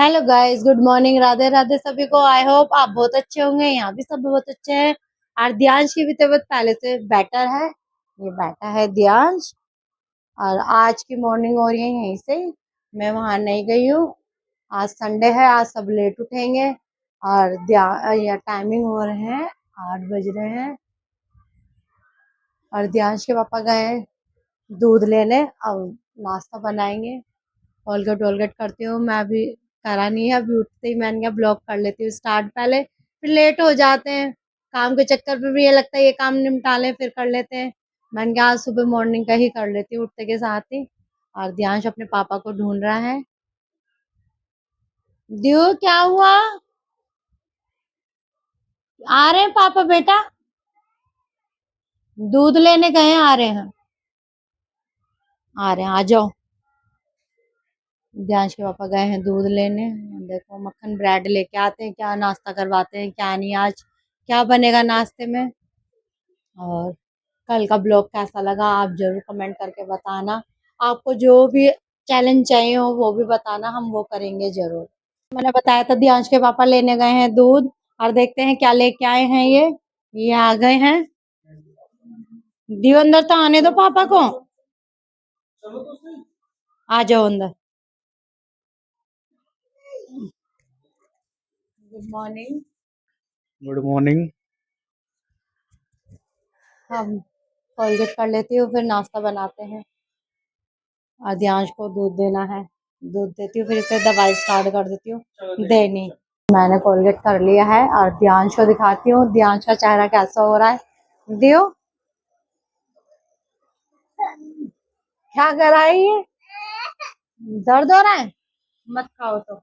Hello guys, good morning, Radhe Radhe सभी को। I hope आप बहुत अच्छे होंगे। यहाँ भी सब बहुत अच्छे हैं। और दियांश की भी तबीयत पहले से बेटर है। ये बैठा है दियांश। और आज की मॉर्निंग हो रही है यहीं से। मैं वहां नहीं गई हूँ। आज संडे है, आज सब लेट उठेंगे। और या टाइमिंग हो रहे हैं 8 बज रहे हैं। और दियांश के पापा गए हैं दूध लेने। अब नाश्ता बनाएंगे। कोलगेट वोलगेट करती हूँ। मैं अभी करा नहीं है, अभी उठते ही मैंने कहा ब्लॉग कर लेती हूँ स्टार्ट पहले, फिर लेट हो जाते हैं। काम के चक्कर में भी ये लगता है ये काम निपटा लें फिर कर लेते हैं। मैंने कहा आज सुबह मॉर्निंग का ही कर लेती हूँ उठते के साथ ही। और दियांश अपने पापा को ढूंढ रहा है। दियो, क्या हुआ? आ रहे हैं पापा बेटा, दूध लेने गए हैं, आ रहे हैं, आ रहे हैं, आ जाओ। दियांश के पापा गए हैं दूध लेने। देखो मक्खन ब्रेड लेके आते हैं, क्या नाश्ता करवाते हैं क्या नहीं, आज क्या बनेगा नाश्ते में। और कल का ब्लॉग कैसा लगा आप जरूर कमेंट करके बताना। आपको जो भी चैलेंज चाहिए हो वो भी बताना, हम वो करेंगे जरूर। मैंने बताया था दियांश के पापा लेने गए हैं दूध। और देखते हैं क्या लेके आए हैं ये आ गए हैं। दियो अंदर तो आने दो पापा को। आ जाओ अंदर। Good morning. Good morning. हम कोलगेट कर लेती हूँ, फिर नाश्ता बनाते हैं। आद्यांश को दूध देना है, दूध देती हूँ, फिर इसे दवाई स्टार्ट कर देती हूँ देनी। मैंने कोलगेट कर लिया है और दियांश को दिखाती हूँ दियांश का चेहरा कैसा हो रहा है। दियो, क्या कर रहा है ये? दर्द हो रहा है? मत खाओ तो।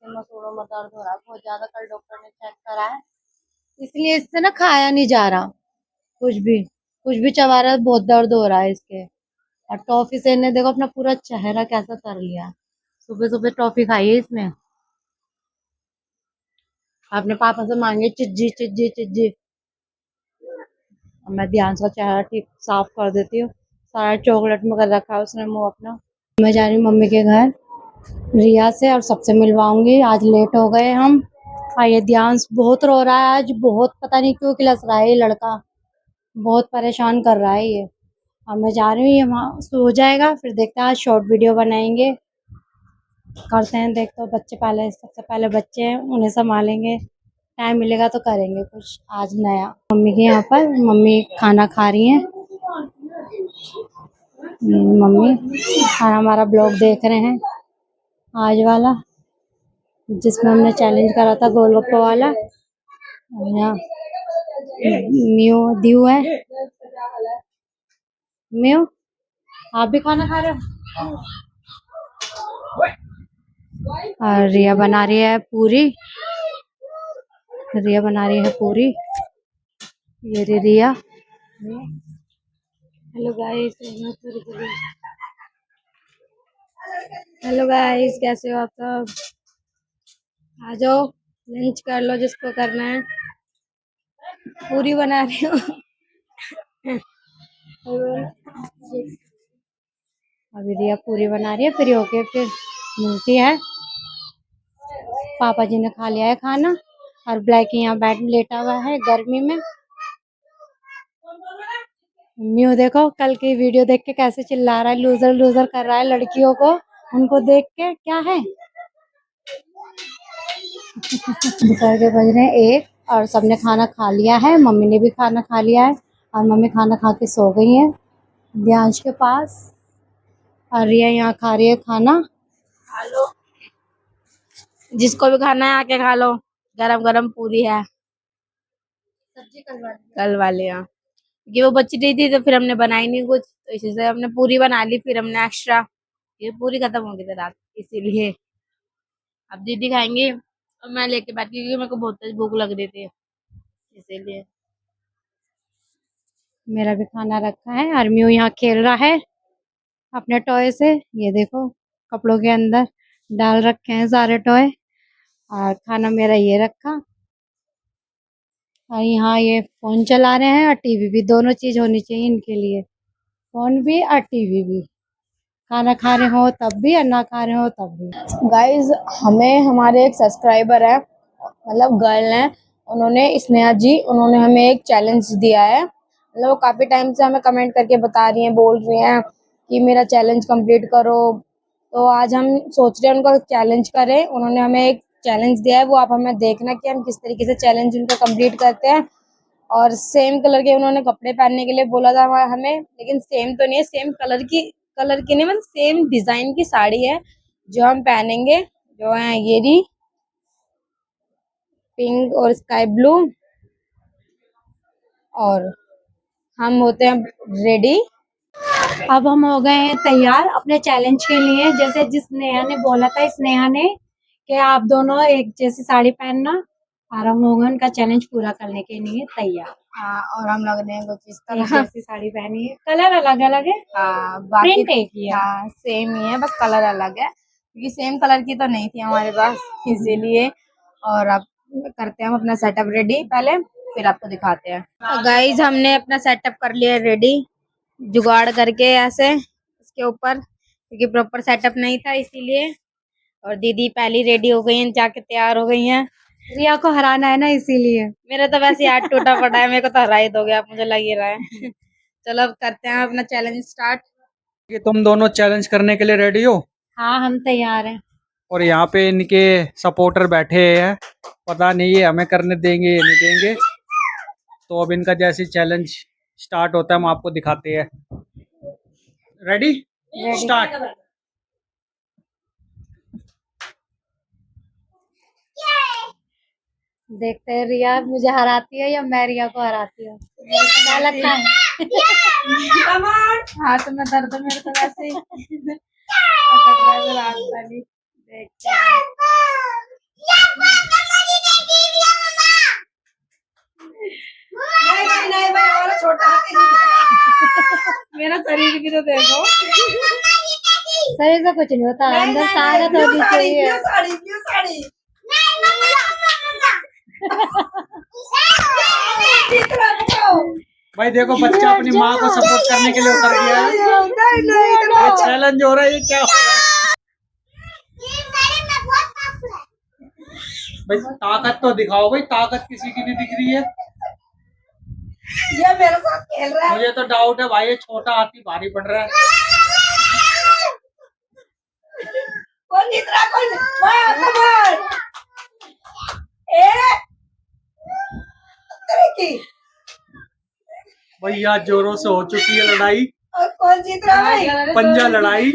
मसूड़ों में दर्द हो रहा है बहुत ज्यादा। कल डॉक्टर ने चेक करा है, इसलिए इससे ना खाया नहीं जा रहा। कुछ भी चबा रहा है, बहुत दर्द हो रहा है इसके। और टॉफी से ने देखो अपना पूरा चेहरा कैसा कर लिया है। सुबह सुबह टॉफी खाई है इसने। अपने पापा से मांगे चिज्जी चिज्जी चिज्जी। अब मैं ध्यान से चेहरा ठीक साफ कर देती हूँ। सारा चॉकलेट में कर रखा है उसने मुंह अपना। मैं जा रही हूँ मम्मी के घर रिया से, और सबसे मिलवाऊंगी। आज लेट हो गए हम। और ये ध्यान बहुत रो रहा है आज, बहुत पता नहीं क्यों किलस रहा है ये लड़का। बहुत परेशान कर रहा है ये। अब मैं जा रही हूँ, ये वहाँ सो जाएगा, फिर देखते हैं आज शॉर्ट वीडियो बनाएंगे। करते हैं, देखते हो बच्चे पहले, सबसे पहले बच्चे हैं उन्हें संभालेंगे। टाइम मिलेगा तो करेंगे कुछ आज नया। मम्मी के यहाँ पर मम्मी खाना खा रही हैं। मम्मी और हमारा ब्लॉग देख रहे हैं आज वाला, जिसमें हमने चैलेंज करा था गोलगप्पे वाला। और यहाँ म्यू दीव है। म्यू, आप भी खाना खा रहे हो? और रिया बना रही है पूरी। रिया बना रही है पूरी। ये Riya. Hello guys. Hello guys, कैसे हो आप सब? आ जाओ, लंच कर लो जिसको करना है। पूरी बना रही हूँ। अभी रिया पूरी बना रही है, फ्री होके फिर मिलती है। पापा जी ने खा लिया है खाना। और ब्लैक यहाँ बैठ लेटा हुआ है गर्मी में। म्यू देखो कल की वीडियो देख के कैसे चिल्ला रहा है, लूजर लूजर कर रहा है लड़कियों को। उनको देख के क्या है। दोपहर के बज रहे हैं 1, और सबने खाना खा लिया है। मम्मी ने भी खाना खा लिया है। और मम्मी खाना खा के सो गई है दियांश के पास। और रिया यहाँ खा रही है खाना। हेलो, जिसको भी खाना है आके खा लो। गरम गरम पूरी है। सब्जी कल वाले यहाँ कि वो बची रही थी तो फिर हमने बनाई नहीं कुछ, तो इसी से हमने पूरी बना ली। फिर हमने एक्स्ट्रा, ये पूरी खत्म हो गई थी रात, इसीलिए अब दीदी खाएंगी और मैं लेके बैठी क्योंकि मेरे को बहुत तेज भूख लग रही थी, इसीलिए। मेरा भी खाना रखा है। और म्यू यहाँ खेल रहा है अपने टॉय से। ये देखो कपड़ों के अंदर डाल रखे हैं सारे टॉय। और खाना मेरा ये रखा। और यहाँ ये फोन चला रहे हैं और टीवी भी, दोनों चीज होनी चाहिए इनके लिए। फोन भी और टीवी भी। खाना खा रहे हो तब भी और ना खा रहे हो तब भी। गाइज हमें हमारे एक सब्सक्राइबर है, मतलब गर्ल है, उन्होंने स्नेहा जी, उन्होंने हमें एक चैलेंज दिया है। मतलब वो काफी टाइम से हमें कमेंट करके बता रही हैं, बोल रही हैं कि मेरा चैलेंज कंप्लीट करो। तो आज हम सोच रहे हैं उनका चैलेंज करें। उन्होंने हमें एक चैलेंज दिया है, वो आप हमें देखना कि हम किस तरीके से चैलेंज उनका कंप्लीट करते हैं। और सेम कलर के उन्होंने कपड़े पहनने के लिए बोला था हमें, लेकिन सेम तो नहीं है, सेम कलर की नहीं, मतलब सेम डिजाइन की साड़ी है जो हम पहनेंगे, जो है ये रही, पिंक और स्काई ब्लू। और हम होते हैं रेडी। अब हम हो गए हैं तैयार अपने चैलेंज के लिए। जैसे जिस स्नेहा ने बोला था, स्नेहा ने कि आप दोनों एक जैसी साड़ी पहनना, और हम हो गए उनका चैलेंज पूरा करने के लिए तैयार। हाँ, और हम लग रहे हैं कुछ इस एक तरह। जैसी साड़ी पहनी है, कलर अलग अलग है, हाँ, बाकी प्रिंट एक ही है। हाँ सेम ही है, बस कलर अलग है, क्योंकि सेम कलर की तो नहीं थी हमारे पास, इसीलिए। और अब करते हैं हम अपना सेटअप रेडी पहले, फिर आपको दिखाते हैं। तो गाइज हमने अपना सेटअप कर लिया रेडी, जुगाड़ करके ऐसे इसके ऊपर, क्योंकि प्रॉपर सेटअप नहीं था इसीलिए। और दीदी पहली रेडी हो गई हैं, जाके तैयार हो गई हैं। रिया को हराना है ना, इसीलिए। मेरा तो वैसे हाथ टूटा पड़ा है, मेरे को तो हरा ही दोगे आप, मुझे लग ही रहा है। चलो अब करते हैं अपना चैलेंज स्टार्ट। कि तुम दोनों चैलेंज करने के लिए रेडी हो, हाँ, हम तैयार हैं। और यहाँ पे इनके सपोर्टर बैठे हैं, पता नहीं ये हमें करने देंगे या नहीं देंगे। तो अब इनका जैसे चैलेंज स्टार्ट होता है हम आपको दिखाते हैं। Ready, start. देखते हैं रिया मुझे हराती है या मैं रिया को हराती हूँ। क्या लगता है? हाथ में दर्द, मेरे तो वैसे ही पकड़ रहा है मेरा हाथ वाली। देखते हैं। नहीं भाई, और छोटा हाथी मेरा शरीर भी तो देखो। शरीर से कुछ नहीं होता, अंदर ताकत होनी चाहिए। साड़ी भाई देखो, बच्चा अपनी माँ को सपोर्ट करने के लिए उतर गया है। ये चैलेंज हो रहा है, ये क्या हो रहा है? भाई ताकत तो दिखाओ, भाई ताकत किसी की नहीं दिख रही है। ये मेरे साथ खेल रहा है। मुझे तो डाउट है भाई, ये छोटा हाथी भारी पड़ रहा है। कौन जीत रहा, कौन की भाई आज जोरों से हो चुकी है लड़ाई, और कौन जीत रहा है? पंजा लड़ाई।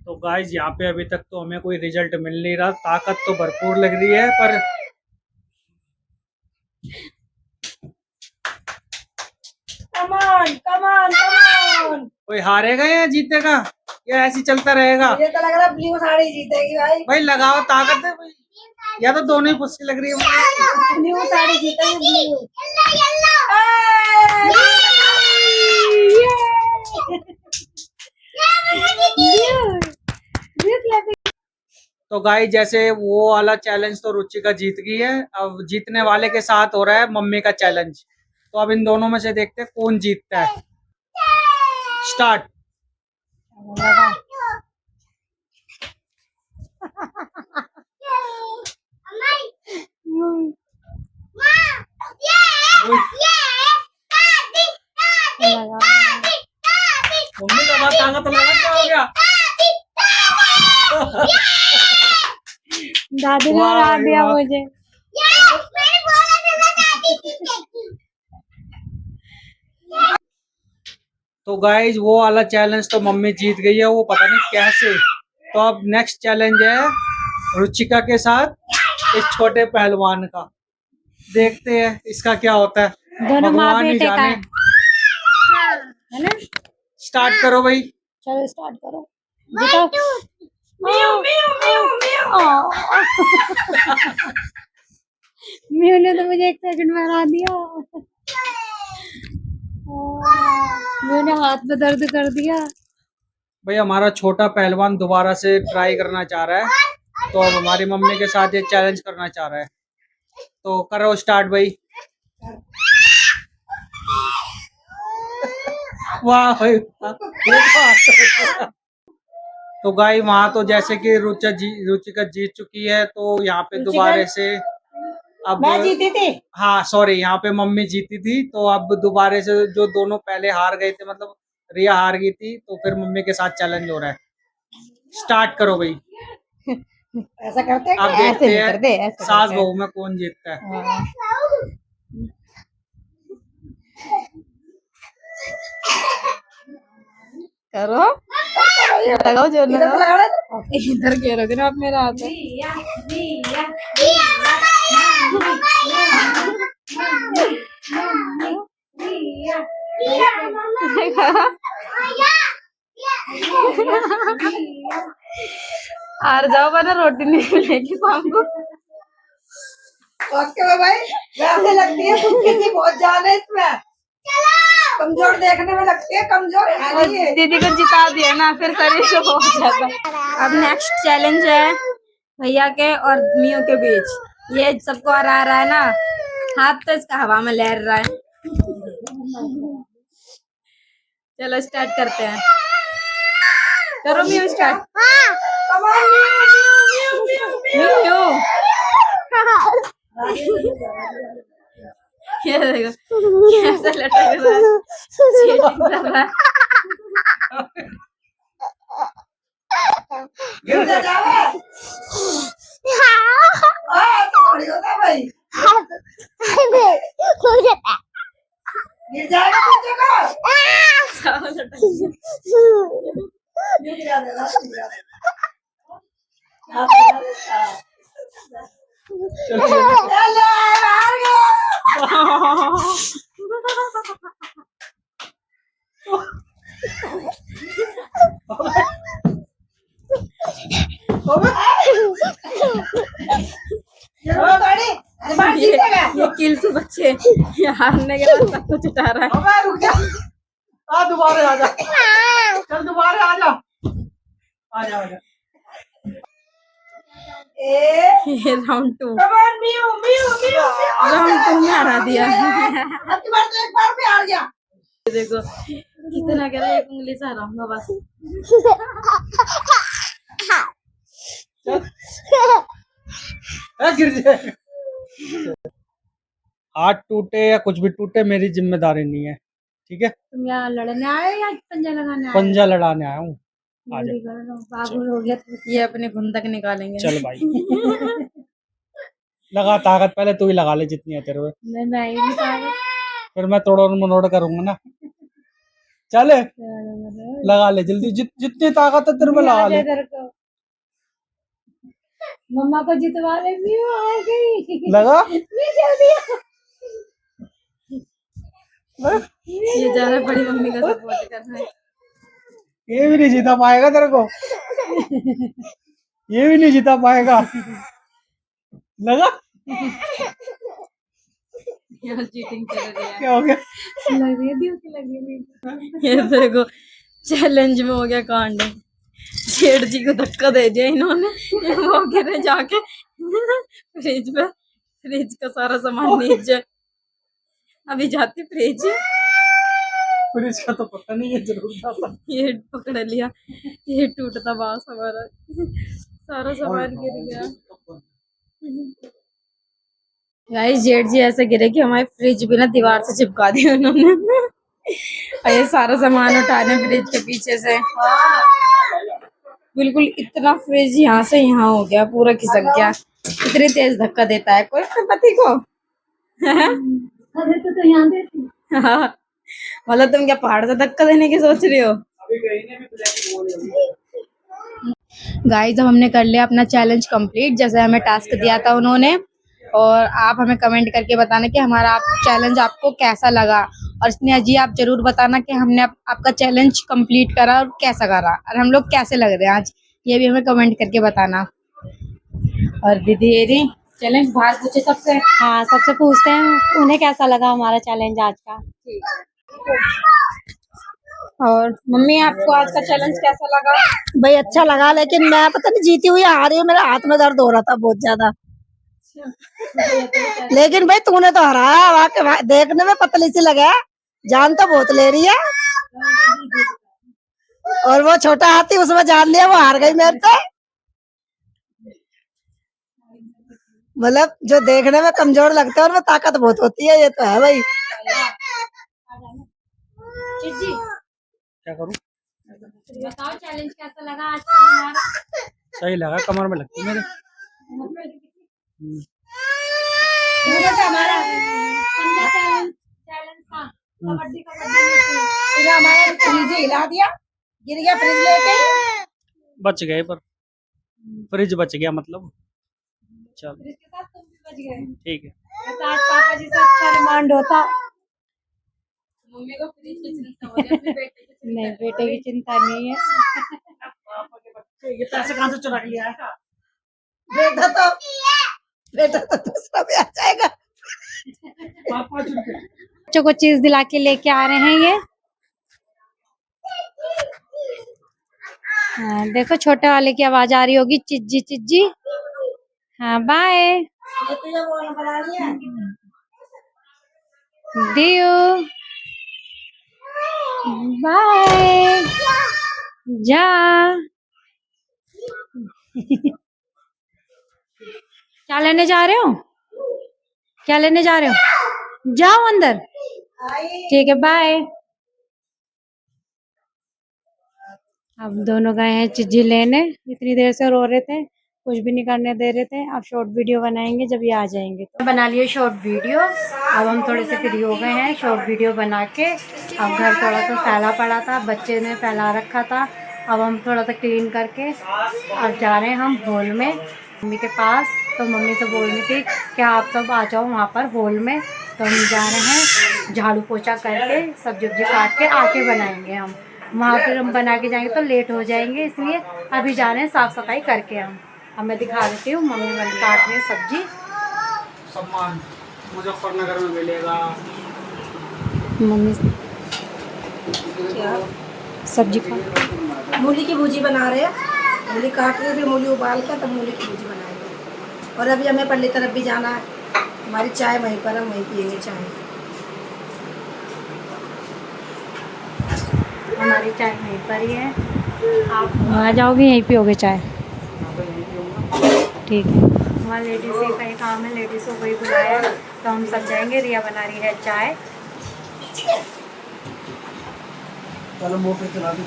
तो गाइज यहाँ पे अभी तक तो हमें कोई रिजल्ट मिल नहीं रहा, ताकत तो भरपूर लग रही है, पर कमान कमान कमान। कोई हारेगा या जीतेगा, या ऐसे ही चलता रहेगा? मुझे तो लग रहा है ब्लू साड़ी जीतेगी भाई। भाई लगाओ ताकत है भाई, या तो दोनों ही पुस्सी लग रही है मुझे। ब्लू साड़ी जीतेगी, ब्लू। तो गाइस जैसे वो वाला चैलेंज तो रुचिका जीत गई है, अब जीतने वाले के साथ हो रहा है मम्मी का चैलेंज। तो अब इन दोनों में से देखते हैं कौन जीतता है। स्टार्ट। मम्मी लगा ताकत लगा, क्या हो गया? दादी ने वाह हरा दिया वाह। मुझे। तो गाइज वो वाला चैलेंज तो मम्मी जीत गई है, वो पता नहीं कैसे। तो अब नेक्स्ट चैलेंज है रुचिका के साथ इस छोटे पहलवान का, देखते हैं इसका क्या होता है, दोनों माँ भगवान ही बेटे का जाने। है ना? स्टार्ट करो भाई। चलो स्टार्ट करो। जीतो। म्यू ने तो मुझे 1 सेकंड में हरा दिया। म्यू ने हाथ में दर्द कर दिया। भाई हमारा छोटा पहलवान दोबारा से ट्राई करना चाह रहा है, तो अब हमारी मम्मी के साथ ये चैलेंज करना चाह रहा है। तो करो स्टार्ट भाई। वाह भाई वाह, ये तो तो गाई वहां तो जैसे कि रुचिका जीत चुकी है, तो यहाँ पे दोबारा से अब मैं जीती थी। हाँ सॉरी, यहाँ पे मम्मी जीती थी, तो अब दोबारा से जो दोनों पहले हार गए थे, मतलब रिया हार गई थी, तो फिर मम्मी के साथ चैलेंज हो रहा है। स्टार्ट करो भाई। ऐसा करते हैं आप क्या? देखते ऐसे नहीं हैं करते, ऐसे सास करते हैं। बहू में कौन जीतता है। हाँ। करो, लगाओ जो लगाओ। इधर घेरोगे ना आप मेरा हाथ है। हार जाओ वरना रोटी नहीं मिलेगी शाम को। ओके भाई, वैसे लगती है कुछ किसी बहुत जान है इसमें। कमजोर देखने में लगती है, कमजोर है और नहीं है। दीदी को जिता दिया ना, फिर शरीर से हो जाता है। अब नेक्स्ट चैलेंज है भैया के और मियों के बीच। ये सबको हरा रहा है ना, हाथ तो इसका हवा में लहर रहा है। चलो स्टार्ट करते हैं। करो मियो स्टार्ट। मियो ये देखो कैसे लटक रहा है, चीटिंग कर रहा है। गिर जा जावे। ऐसा थोड़ी होता है भाई। गिर जाएगा बच्चे को। सब लटक गिर जाएगा, गिर जाएगा। चलो, हार गया। ये किल से बच्चे ये हारने के बाद सब कुछ उठा रहा है। रुक जा, आ दोबारा आ जा, चल दोबारा आ जा, आ जा, आ जा। ये राउंड 2 राउंड 2 में हरा दिया। अब बार तो एक बार में हार गया। देखो कितना कह रहा है, एक उंगली से हराऊंगा बस। गिर जाए, हाथ टूटे या कुछ भी टूटे मेरी जिम्मेदारी नहीं है, ठीक है। तुम यहाँ लड़ने आए या पंजा लगाने आए? पंजा लड़ाने आया हूँ। आ जा, पागल हो गया तू। ये अपने खुंदक निकालेंगे। चल भाई लगा ताकत, पहले तू ही लगा ले जितनी है तेरे में। मैं ही नहीं पागल। फिर मैं तोड़ मरोड़ करूंगा ना। चल लगा ले जल्दी, जितनी ताकत है तेरे में लगा ले। तेरे को मम्मा को जितवा ले, भी आ गई। लगा भी जल्दी ये ज्यादा बड़ी मम्मी का सपोर्ट कर रहा है। ये भी नहीं जीता पाएगा तेरे को, ये भी नहीं जीता पाएगा। लगा यहाँ चीटिंग कर रही है। क्या हो गया? लग रही है, दिल से लग रही है। ये देखो चैलेंज में हो गया कांड। जेठ जी को धक्का दे दिया इन्होंने, वो गिरे जाके फ्रिज पे। फ्रिज का सारा सामान नीचे। अभी जाती फ्रिज, फ्रिज का तो पता नहीं है, जरूर था। ये पकड़ लिया, ये टूटता बांस हमारा, सारा सामान गिर गया। गाइस जेठ जी ऐसे गिरे कि हमारी फ्रिज भी ना दीवार से चिपका दी उन्होंने। और ये सारा सामान उठाने फ्रिज के पीछे से, बिल्कुल इतना फ्रिज यहाँ से यहाँ हो गया, पूरा खिसक गया। इतनी तेज धक्का देता है कोई अपने पति को। तो यहाँ देती। हाँ, मतलब तुम क्या पहाड़ से धक्का देने की सोच रही हो? गाइस अब हमने कर लिया अपना चैलेंज कंप्लीट, जैसे हमें टास्क दिया था उन्होंने। और आप हमें कमेंट करके बताना कि हमारा चैलेंज आपको कैसा लगा। और स्नेहा जी आप जरूर बताना कि हमने आपका चैलेंज कंप्लीट करा और कैसा करा, और हम लोग कैसे लग रहे हैं आज, ये भी हमें कमेंट करके बताना। और दीदी ये चैलेंज बाहर पूछे सबसे। हाँ, सबसे पूछते हैं उन्हें कैसा लगा हमारा चैलेंज आज का। और मम्मी आपको आज का चैलेंज कैसा लगा? भाई अच्छा लगा, लेकिन मैं पता नहीं जीती हुई आ रही हूँ, मेरे हाथ में दर्द हो रहा था बहुत ज्यादा। लेकिन भाई तूने तो हराया, देखने में पतली सी लगा, जान तो बहुत ले रही है। और वो छोटा हाथी उसमें जान लिया, वो हार गई मेरे से। मतलब जो देखने में कमजोर लगता है और वो ताकत बहुत होती है, ये तो है भाई। चिज्जी क्या करूं? बताओ चैलेंज कैसा लगा आज का हमारा? सही लगा, कमर में लगती मेरे। हमारा चैलेंज था कबड्डी फिर हमारा फ्रिज हिला दिया, गिर गया फ्रिज लेके। बच गए, पर फ्रिज बच गया मतलब। चलो के साथ तुम भी बच गए। ठीक है। तो आज पापा जी से अच्छा रिमांड होता। मम्मी को फ्रिज की चिंता हो रही है, अपने बेटे की नहीं, बेटे की चिंता नहीं है। ये पैसे कहाँ से चुरा के लिया है? बेटा तो दूसरा भी आ जाएगा। बच्चों को चीज दिला के लेके आ रहे हैं ये। हाँ, देखो छोटे वाले की आवाज आ रही होगी, चिज्जी चिज्जी। हाँ बाय दियो, बाय जा। क्या लेने जा रहे हो? क्या लेने जा रहे हो? जाओ अंदर। ठीक है बाय। अब दोनों गए हैं चिज्जी लेने, इतनी देर से रो रहे थे, कुछ भी नहीं करने दे रहे थे। अब शॉर्ट वीडियो बनाएंगे जब ये आ जाएंगे तो। बना लिए शॉर्ट वीडियो, अब हम थोड़े से फ्री हो गए हैं शॉर्ट वीडियो बना के। अब घर थोड़ा सा फैला पड़ा था, बच्चे ने फैला रखा था, अब हम थोड़ा सा क्लीन करके अब जा रहे हैं हम हॉल में मम्मी के पास। तो मम्मी से बोल रही थी कि आप सब आ जाओ वहाँ पर हॉल में, तो हम जा रहे हैं झाड़ू पोछा करके सब्जी काट के आके बनाएंगे हम वहाँ। फिर हम बना के जाएंगे तो लेट हो जाएंगे, इसलिए अभी जा रहे हैं साफ सफाई करके हम। अब मैं दिखा देती हूँ, मम्मी बन काट रही है सब्जी। सम्मान मुजफ्फरनगर में मिलेगा। मम्मी सब्जी का मूली की भुजी बना रहे हैं, मूली काट रहे, फिर मूली उबाल कर तब मूली की भुजी बनाएंगे। और अभी हमें पल्ली तरफ भी जाना है, हमारी चाय वहीं पर, हम वहीं पियेंगे चाय। हमारी चाय वहीं पर ही है, आप आ जाओगे यहीं पियोगे चाय? ठीक है, वहाँ लेडीज़ ही कहीं काम है, लेडीज़ को कोई बुलाया तो हम सब जाएंगे। रिया बना रही है चाय। चलो मोटर चला दी,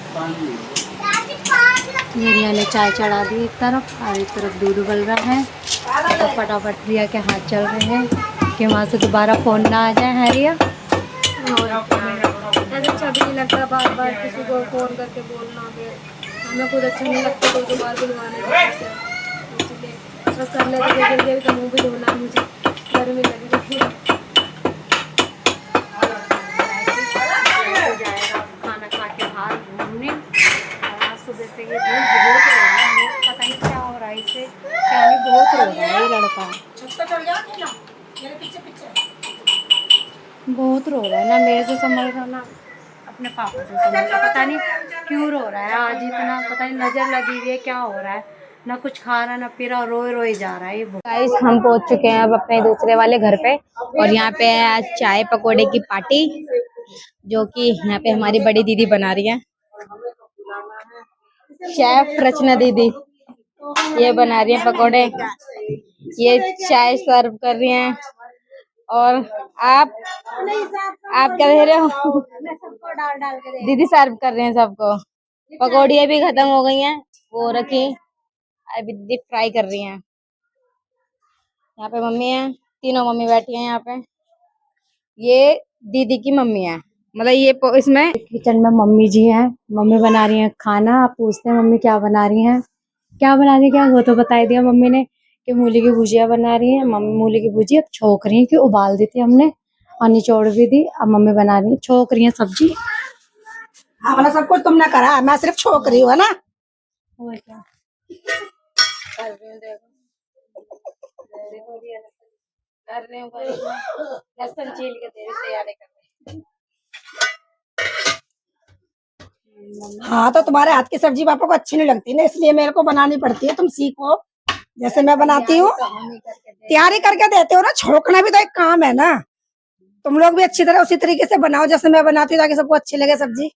रिया ने चाय चढ़ा दी एक तरफ और एक तरफ दूध उबल रहा है। तो फटाफट रिया के हाथ चल रहे हैं कि वहाँ से दोबारा फ़ोन ना आ जाए। है रिया? ऐसे अच्छा भी नहीं लगता बार बार किसी को फ़ोन करके बोलना, फिर हमें खुद अच्छा नहीं लगता कोई दोबारा बुलवाने से, इसलिए बस कर लेते जल्दी तो मुँह भी धोना है मुझे, गर्मी लगी है। जाएगा खाना खा के बाहर घूमने। और आज सुबह से ये धूप बहुत हो रहा है, पता नहीं क्या हो रहा है इसे, क्या नहीं बहुत रो रहा है ये लड़का, बहुत रो रहा है ना, मेरे से संभल रहा ना अपने पापा से संभल रहा। पता नहीं क्यों रो रहा है आज इतना, पता नहीं नजर लगी हुई है क्या हो रहा है, ना कुछ खा रहा ना पी रहा, रोए रोए जा रहा है ये। गाइस हम पहुंच चुके हैं अब अपने दूसरे वाले घर पे, और यहाँ पे है आज चाय पकौड़े की पार्टी, जो कि यहाँ पे हमारी बड़ी दीदी बना रही है, शेफ रचना दीदी। ये बना रही है पकौड़े, ये चाय सर्व कर रही हैं। और आप क्या दे रहे हो? दीदी सर्व कर रहे हैं सबको। पकौड़ियाँ भी खत्म हो गई हैं, वो रखी, अभी दीदी फ्राई कर रही हैं। यहाँ पे मम्मी है, तीनों मम्मी बैठी हैं यहाँ पे। ये दीदी की मम्मी है, मतलब ये इसमें किचन में मम्मी जी हैं, मम्मी बना रही हैं खाना। आप पूछते हैं मम्मी क्या बना रही हैं, क्या बना रही है, क्या वो तो बता दिया मम्मी ने कि मूली की भुजिया बना रही है। मम्मी मूली की भुजिया छोक रही है, कि उबाल दी थी हमने और निचोड़ भी दी, अब मम्मी बना रही है, छोक रही है सब्जी। हाँ मतलब सब कुछ तुमने करा, मैं सिर्फ छोक रही हूँ, है ना? और क्या कर रहे हो, लहसुन छील के दे रही, तैयारी कर रही। हाँ तो तुम्हारे हाथ की सब्जी पापा को अच्छी नहीं लगती ना, इसलिए मेरे को बनानी पड़ती है, तुम सीखो जैसे मैं बनाती हूँ। तैयारी करके देते हो ना, छोकना भी तो एक काम है ना। तुम लोग भी अच्छी तरह उसी तरीके से बनाओ जैसे मैं बनाती हूँ, ताकि सबको अच्छी लगे सब्जी।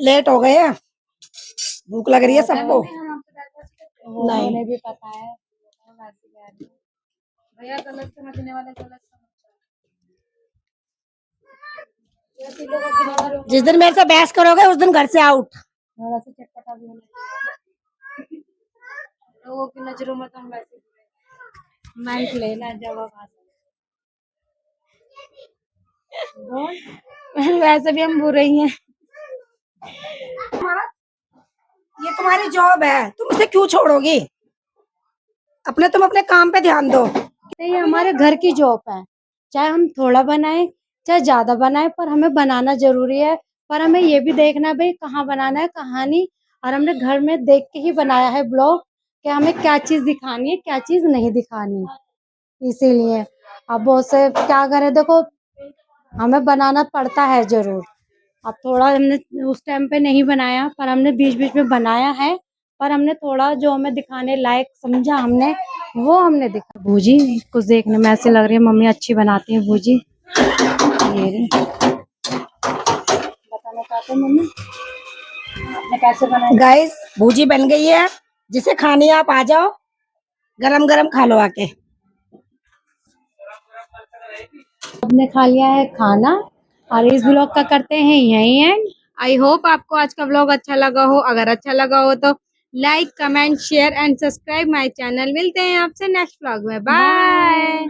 लेट हो गए हैं, भूख लग रही है सबको। नहीं उन्हें भी पता है। भैया गलत समझने वाले गलत जिस दिन मेरे से बहस करोगे उस दिन घर से आउट। थोड़ा सा चटपटा भी होना चाहिए। लोगों की नजरों में तो हम वैसे माइक लेना जवाब वैसे भी हम बुरे ही हैं। ये तुम्हारी जॉब है, तुम इसे क्यों छोड़ोगी? तुम अपने काम पे ध्यान दो। ये हमारे घर की जॉब है, चाहे हम थोड़ा बनाए चाहे ज्यादा बनाए, पर हमें बनाना जरूरी है। पर हमें ये भी देखना है भाई कहाँ बनाना है कहाँ नहीं। और हमने घर में देख के ही बनाया है ब्लॉग कि हमें क्या चीज दिखानी है क्या चीज नहीं दिखानी, इसीलिए। अब बहुत से क्या करें, देखो हमें बनाना पड़ता है जरूर। अब थोड़ा हमने उस टाइम पे नहीं बनाया, पर हमने बीच बीच में बनाया है। पर हमने थोड़ा जो हमें दिखाने लायक समझा हमने वो हमने दिखा। भूजी कुछ देखने में ऐसे लग रही है मम्मी अच्छी बनाती है भूजी। ये रही। बताना चाहते हैं मम्मी आपने कैसे बनाई? गाइस भूजी बन गई है, जिसे खानी है आप आ जाओ, गरम गरम खा लो आके। हमने खा लिया है खाना और इस ब्लॉग का करते हैं यही एंड। आई होप आपको आज का व्लॉग अच्छा लगा हो। अगर अच्छा लगा हो तो like comment share and subscribe my channel. मिलते हैं आपसे नेक्स्ट व्लॉग में। बाय।